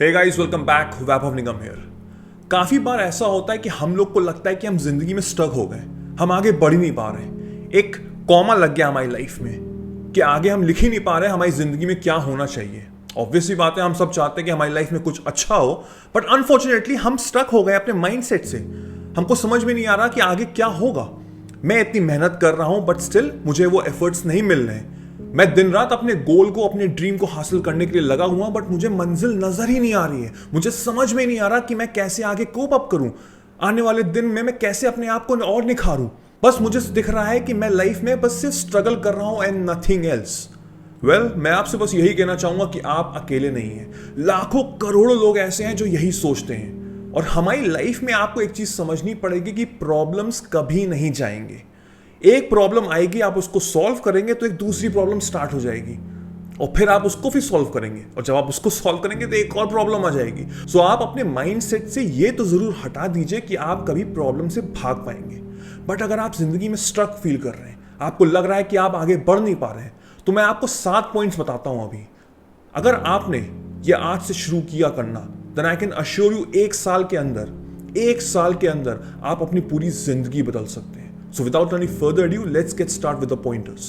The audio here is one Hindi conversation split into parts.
Hey guys, welcome back. Vaibhav Nigam here. काफी बार ऐसा होता है कि हम लोग को लगता है कि हम जिंदगी में स्टक हो गए, हम आगे बढ़ ही नहीं पा रहे। एक कॉमा लग गया हमारी लाइफ में कि आगे हम लिख ही नहीं पा रहे हमारी जिंदगी में क्या होना चाहिए। ऑब्वियसली बात है, हम सब चाहते हैं कि हमारी लाइफ में कुछ अच्छा हो, बट अनफॉर्चुनेटली हम स्टक हो गए अपने माइंडसेट से। हमको समझ में नहीं आ रहा कि आगे क्या होगा। मैं इतनी मेहनत कर रहा हूं बट स्टिल मुझे वो एफर्ट्स नहीं मिल रहे हैं। मैं दिन रात अपने गोल को, अपने ड्रीम को हासिल करने के लिए लगा हुआ, बट मुझे मंजिल नजर ही नहीं आ रही है। मुझे समझ में नहीं आ रहा कि मैं कैसे आगे कोप अप करूं। आने वाले दिन में मैं कैसे अपने आप को और निखारूं। बस मुझे दिख रहा है कि मैं लाइफ में बस सिर्फ स्ट्रगल कर रहा हूं एंड नथिंग एल्स। मैं आपसे बस यही कहना चाहूंगा कि आप अकेले नहीं हैं। लाखों करोड़ों लोग ऐसे हैं जो यही सोचते हैं। और हमारी लाइफ में आपको एक चीज समझनी पड़ेगी कि प्रॉब्लम्स कभी नहीं जाएंगे। एक प्रॉब्लम आएगी, आप उसको सॉल्व करेंगे तो एक दूसरी प्रॉब्लम स्टार्ट हो जाएगी, और फिर आप उसको फिर सॉल्व करेंगे, और जब आप उसको सॉल्व करेंगे तो एक और प्रॉब्लम आ जाएगी। सो आप अपने माइंडसेट से ये तो जरूर हटा दीजिए कि आप कभी प्रॉब्लम से भाग पाएंगे। बट अगर आप जिंदगी में स्ट्रक फील कर रहे हैं, आपको लग रहा है कि आप आगे बढ़ नहीं पा रहे हैं, तो मैं आपको 7 पॉइंट्स बताता हूं अभी। अगर आपने ये आज से शुरू किया करना, then I can assure you एक साल के अंदर आप अपनी पूरी जिंदगी बदल सकते हैं। So without any further ado, let's get started with the pointers.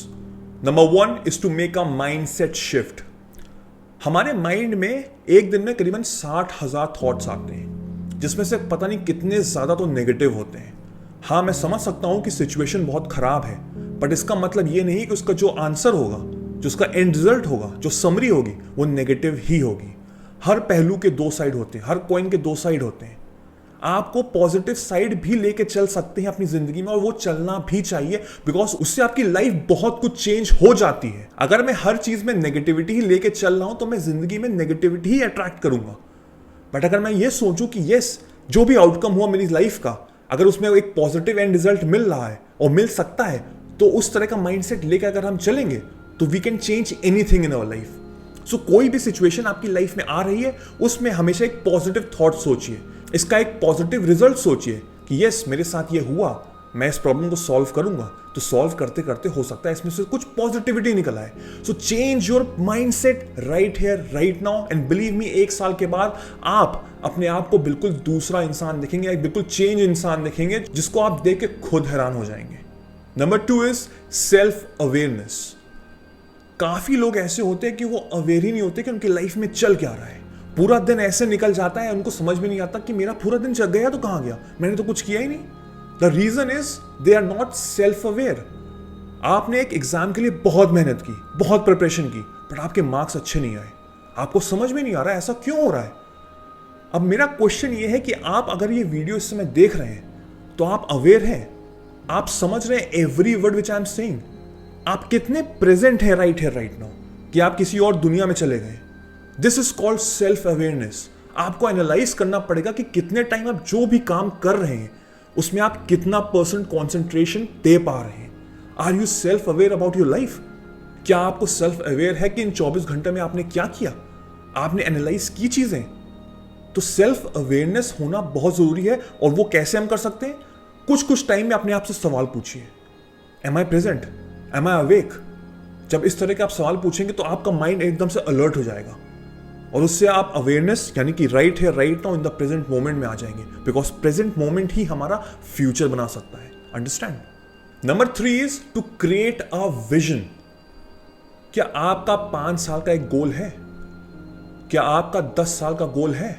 Number 1 is to make a mindset shift. हमारे माइंड में एक दिन में करीबन 60,000 थॉट्स आते हैं, जिसमें से पता नहीं कितने ज्यादा तो नेगेटिव होते हैं। हाँ, मैं समझ सकता हूं कि सिचुएशन बहुत खराब है, बट इसका मतलब ये नहीं कि उसका जो आंसर होगा, जो उसका एंड रिजल्ट होगा, जो समरी होगी, वो नेगेटिव ही होगी। हर पहलू के 2 साइड होते हैं, हर कॉइन के 2 साइड होते हैं। आपको पॉजिटिव साइड भी लेके चल सकते हैं अपनी जिंदगी में, और वो चलना भी चाहिए, बिकॉज उससे आपकी लाइफ बहुत कुछ चेंज हो जाती है। अगर मैं हर चीज में नेगेटिविटी ही लेके चल रहा हूं तो मैं जिंदगी में नेगेटिविटी ही अट्रैक्ट करूंगा। बट अगर मैं ये सोचूं कि यस, जो भी आउटकम हुआ मेरी लाइफ का, अगर उसमें एक पॉजिटिव एंड रिजल्ट मिल रहा है और मिल सकता है, तो उस तरह का माइंडसेट लेकर अगर हम चलेंगे तो we can change anything in our life. So कोई भी सिचुएशन आपकी लाइफ में आ रही है, उसमें हमेशा एक पॉजिटिव थॉट सोचिए, इसका एक पॉजिटिव रिजल्ट सोचिए कि यस, मेरे साथ ये हुआ, मैं इस प्रॉब्लम को सॉल्व करूंगा। तो सॉल्व करते करते हो सकता है इसमें से कुछ पॉजिटिविटी निकल आए। So change your mindset right here right now, and believe me, एक साल के बाद आप अपने आप को बिल्कुल दूसरा इंसान दिखेंगे, एक बिल्कुल चेंज इंसान दिखेंगे, जिसको आप देख के खुद हैरान हो जाएंगे। Number 2 is self awareness. काफी लोग ऐसे होते हैं कि वो अवेयर ही नहीं होते कि उनकी लाइफ में चल क्या रहा है। पूरा दिन ऐसे निकल जाता है, उनको समझ में नहीं आता कि मेरा पूरा दिन चल गया तो कहां गया, मैंने तो कुछ किया ही नहीं। The reason is they are not self aware. आपने एक एग्जाम के लिए बहुत मेहनत की, बहुत प्रिपरेशन की, बट आपके मार्क्स अच्छे नहीं आए। आपको समझ में नहीं आ रहा है ऐसा क्यों हो रहा है। अब मेरा क्वेश्चन ये है कि आप अगर ये वीडियो इस समय देख रहे हैं तो आप अवेयर हैं, आप समझ रहे हैं every word which I am saying. आप कितने प्रेजेंट है राइट नाउ, कि आप किसी और दुनिया में चले गए। This is called self awareness. आपको एनालाइज करना पड़ेगा कि कितने टाइम आप जो भी काम कर रहे हैं उसमें आप कितना % कॉन्सेंट्रेशन दे पा रहे हैं। Are you self aware about your life? क्या आपको सेल्फ अवेयर है कि इन 24 घंटे में आपने क्या किया, आपने एनालाइज की चीजें? तो सेल्फ अवेयरनेस होना बहुत जरूरी है। और वो कैसे हम कर सकते हैं? कुछ टाइम में अपने आप से सवाल पूछिए, एम आई प्रेजेंट, एम आई अवेक? जब इस तरह के आप सवाल पूछेंगे तो आपका माइंड एकदम से अलर्ट हो जाएगा, और उससे आप अवेयरनेस यानी कि राइट है right now in the present moment में आ जाएंगे, बिकॉज प्रेजेंट मोमेंट ही हमारा फ्यूचर बना सकता है। Understand? Number 3 is to create a vision. क्या आपका 5 साल का एक गोल है? क्या आपका 10 साल का गोल है?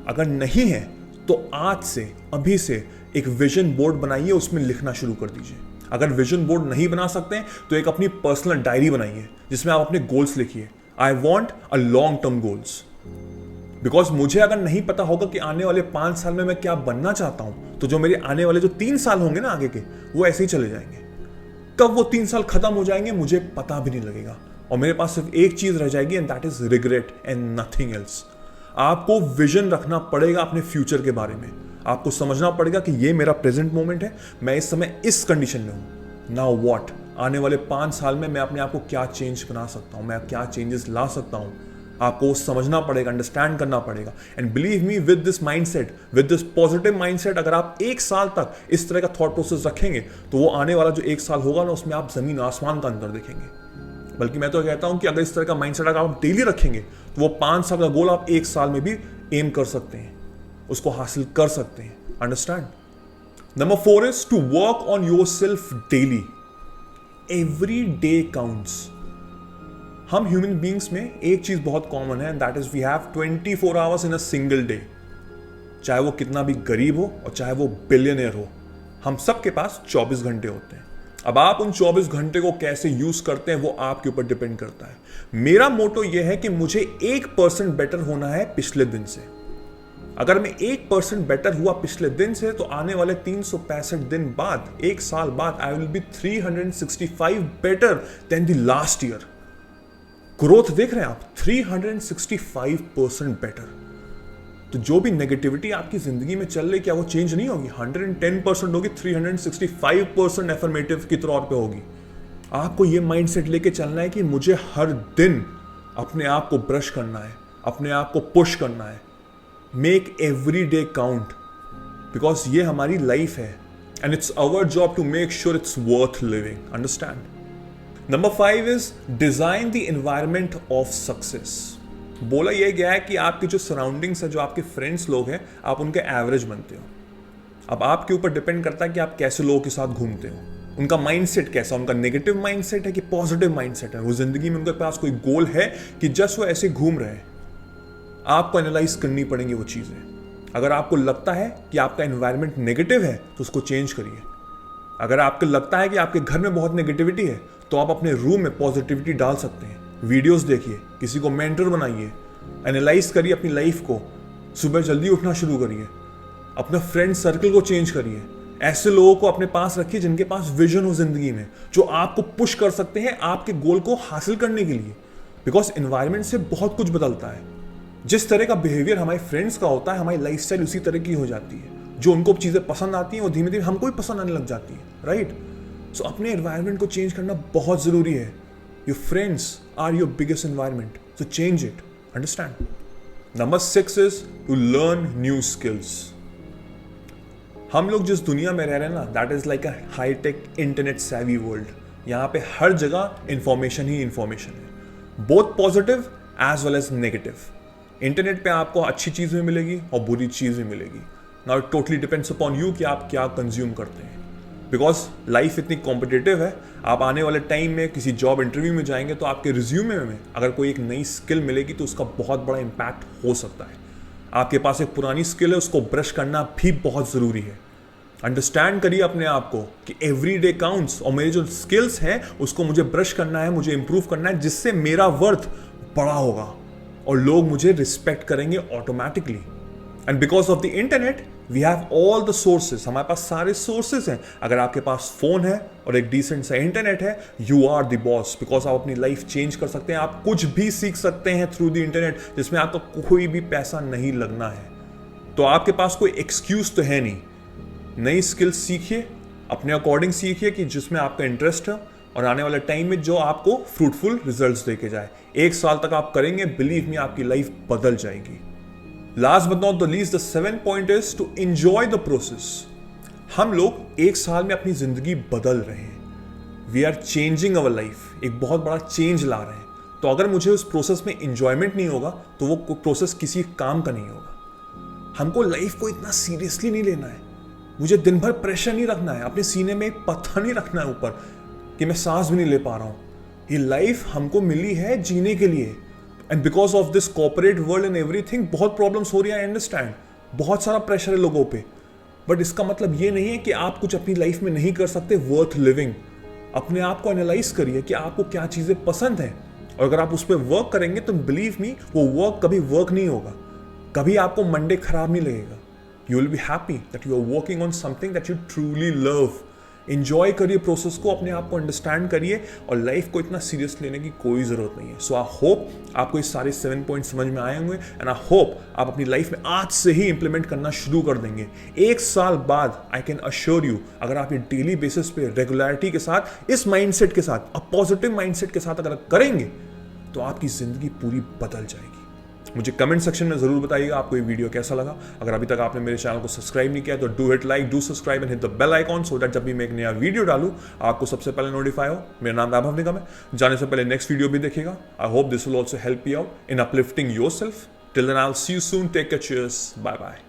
अगर नहीं है तो आज से, अभी से एक विजन बोर्ड बनाइए, उसमें लिखना शुरू कर दीजिए। अगर विजन बोर्ड नहीं बना सकते हैं तो एक अपनी पर्सनल डायरी बनाइए, जिसमें आप अपने गोल्स लिखिए। I want a long term goals, because मुझे अगर नहीं पता होगा कि आने वाले 5 साल में मैं क्या बनना चाहता हूं, तो जो मेरे आने वाले जो 3 साल होंगे ना आगे के, वो ऐसे ही चले जाएंगे। कब वो 3 साल खत्म हो जाएंगे मुझे पता भी नहीं लगेगा, और मेरे पास सिर्फ एक चीज रह जाएगी, and that is regret and nothing else. आपको विजन रखना पड़ेगा अपने फ्यूचर के बारे में। आपको समझना पड़ेगा कि ये मेरा प्रेजेंट मोमेंट है, मैं इस समय इस कंडीशन में हूं। Now what? आने वाले 5 साल में मैं अपने आप को क्या चेंज बना सकता हूं, मैं क्या चेंजेस ला सकता हूं। आपको समझना पड़ेगा, अंडरस्टैंड करना पड़ेगा। And believe me, with this mindset, with this positive mindset, अगर आप 1 साल तक इस तरह का थॉट प्रोसेस रखेंगे तो वो आने वाला जो 1 साल होगा ना, उसमें आप जमीन आसमान का अंतर देखेंगे। बल्कि मैं तो कहता हूं कि अगर इस तरह का माइंडसेट अगर आप डेली रखेंगे तो वो 5 साल का गोल आप 1 साल में भी एम कर सकते हैं, उसको हासिल कर सकते हैं। Understand? Number 4 is to work on yourself daily. Every day counts. हम ह्यूमन बींग्स में एक चीज बहुत कॉमन है, that is we have 24 hours in a single day. चाहे वो कितना भी गरीब हो और चाहे वो बिलियनियर हो, हम सबके पास 24 घंटे होते हैं। अब आप उन 24 घंटे को कैसे यूज करते हैं वो आपके ऊपर डिपेंड करता है। मेरा मोटो यह है कि मुझे 1% बेटर होना है पिछले दिन से। अगर मैं 1% बेटर हुआ पिछले दिन से, तो आने वाले 365 दिन बाद, 1 साल बाद, I will be 365 better than the last year. Growth देख रहे हैं आप? 365% बेटर। तो जो भी नेगेटिविटी आपकी जिंदगी में चल रही, क्या वो चेंज नहीं होगी? 110% होगी, 365% एफर्मेटिव की तौर पे होगी। आपको ये माइंडसेट लेके चलना है कि मुझे हर दिन अपने आप को ब्रश करना है, अपने आप को पुश करना है। Make every day count, because ये हमारी लाइफ है and it's our job to make sure it's worth living. Understand? Number 5 is design the environment of success. बोला यह गया है कि आपकी जो सराउंडिंग्स है, जो आपके फ्रेंड्स लोग हैं, आप उनके एवरेज बनते हो। अब आपके ऊपर डिपेंड करता है कि आप कैसे लोगों के साथ घूमते हो, उनका माइंडसेट कैसा, उनका नेगेटिव माइंडसेट है कि पॉजिटिव माइंडसेट है। वो जिंदगी में उनके पास कोई गोल है कि जस्ट वो ऐसे घूम रहे हैं। आपको एनालाइज करनी पड़ेंगी वो चीजें। अगर आपको लगता है कि आपका एनवायरमेंट नेगेटिव है तो उसको चेंज करिए। अगर आपको लगता है कि आपके घर में बहुत नेगेटिविटी है तो आप अपने रूम में पॉजिटिविटी डाल सकते हैं। वीडियोस देखिए, किसी को मेंटर बनाइए, एनालाइज करिए अपनी लाइफ को, सुबह जल्दी उठना शुरू करिए, अपना फ्रेंड सर्कल को चेंज करिए। ऐसे लोगों को अपने पास रखिए जिनके पास विजन हो जिंदगी में, जो आपको पुश कर सकते हैं आपके गोल को हासिल करने के लिए। बिकॉज एनवायरमेंट से बहुत कुछ बदलता है। जिस तरह का बिहेवियर हमारे फ्रेंड्स का होता है, हमारी लाइफस्टाइल उसी तरह की हो जाती है। जो उनको चीजें पसंद आती हैं वो धीमे धीरे हमको भी पसंद आने लग जाती है। राइट? सो अपने एनवायरमेंट को चेंज करना बहुत जरूरी है। Your friends are your biggest environment, so change it. Understand? Number 6 is to learn new skills. हम लोग जिस दुनिया में रह रहे हैं ना, that is like a high-tech internet savvy world. यहाँ पे हर जगह इंफॉर्मेशन ही इंफॉर्मेशन है, both positive as well as negative. Internet पे आपको अच्छी चीज भी मिलेगी और बुरी चीज भी मिलेगी। Now it totally depends upon you कि आप क्या कंज्यूम करते हैं। बिकॉज लाइफ इतनी कॉम्पिटिटिव है, आप आने वाले टाइम में किसी जॉब इंटरव्यू में जाएंगे तो आपके रिज्यूमे में अगर कोई एक नई स्किल मिलेगी तो उसका बहुत बड़ा इम्पैक्ट हो सकता है। आपके पास एक पुरानी स्किल है, उसको ब्रश करना भी बहुत ज़रूरी है। अंडरस्टैंड करिए अपने आप को कि एवरी डे काउंट्स, और मेरी जो स्किल्स हैं उसको मुझे ब्रश करना है, मुझे इंप्रूव करना है, जिससे मेरा वर्थ बड़ा होगा और लोग मुझे रिस्पेक्ट करेंगे automatically. And because of the internet we have all the sources, हमारे पास सारे सोर्सेज हैं। अगर आपके पास फोन है और एक डिसेंट सा इंटरनेट है, you are the boss, because आप अपनी लाइफ चेंज कर सकते हैं। आप कुछ भी सीख सकते हैं थ्रू द इंटरनेट, जिसमें आपका कोई भी पैसा नहीं लगना है। तो आपके पास कोई एक्सक्यूज तो है नहीं। नई स्किल्स सीखिए, अपने अकॉर्डिंग सीखिए कि जिसमें आपका इंटरेस्ट है, और आने वाले टाइम में जो आपको फ्रूटफुल रिजल्ट्स देके जाए। 1 साल तक आप करेंगे, बिलीव मी, आपकी लाइफ बदल जाएगी। Last but not the least, the 7th point is to enjoy the process. हम लोग 1 साल में अपनी जिंदगी बदल रहे हैं। We are changing our life, एक बहुत बड़ा चेंज ला रहे हैं। तो अगर मुझे उस प्रोसेस में एंजॉयमेंट नहीं होगा तो वो प्रोसेस किसी काम का नहीं होगा। हमको लाइफ को इतना सीरियसली नहीं लेना है। मुझे दिन भर प्रेशर नहीं रखना है, अपने सीने में एक पत्थर नहीं रखना है ऊपर कि मैं सांस भी नहीं ले पा रहा हूँ। ये लाइफ हमको मिली है जीने के लिए। And because of this corporate world and everything बहुत प्रॉब्लम्स हो रही है, आई अंडरस्टैंड, बहुत सारा प्रेशर है लोगों पे। बट इसका मतलब ये नहीं है कि आप कुछ अपनी लाइफ में नहीं कर सकते वर्थ लिविंग। अपने आप को एनालाइज करिए कि आपको क्या चीज़ें पसंद हैं, और अगर आप उस पर वर्क करेंगे तो बिलीव मी, वो वर्क कभी वर्क नहीं होगा, कभी आपको मंडे खराब नहीं लगेगा। You will be happy that you are working on something that you truly love. Enjoy करिए प्रोसेस को, अपने आप को अंडरस्टैंड करिए, और लाइफ को इतना सीरियस लेने की कोई ज़रूरत नहीं है। सो आई होप आपको ये सारे 7 पॉइंट समझ में आए होंगे, एंड आई होप आप अपनी लाइफ में आज से ही इंप्लीमेंट करना शुरू कर देंगे। 1 साल बाद आई कैन अश्योर यू, अगर आप ये डेली बेसिस पे रेगुलरिटी के साथ, इस माइंडसेट के साथ, पॉजिटिव माइंडसेट के साथ अगर करेंगे तो आपकी ज़िंदगी पूरी बदल जाएगी। मुझे कमेंट सेक्शन में जरूर बताइएगा आपको ये वीडियो कैसा लगा। अगर अभी तक आपने मेरे चैनल को सब्सक्राइब नहीं किया तो do hit like, do subscribe and hit the bell icon so that जब भी मैं एक नया वीडियो डालूं आपको सबसे पहले नोटिफाई हो। मेरा नाम वैभव निगम है। जाने से पहले नेक्स्ट वीडियो भी देखिएगा। I hope this will also help you out in uplifting yourself. Till then I will see you soon. Take care, cheers, bye bye.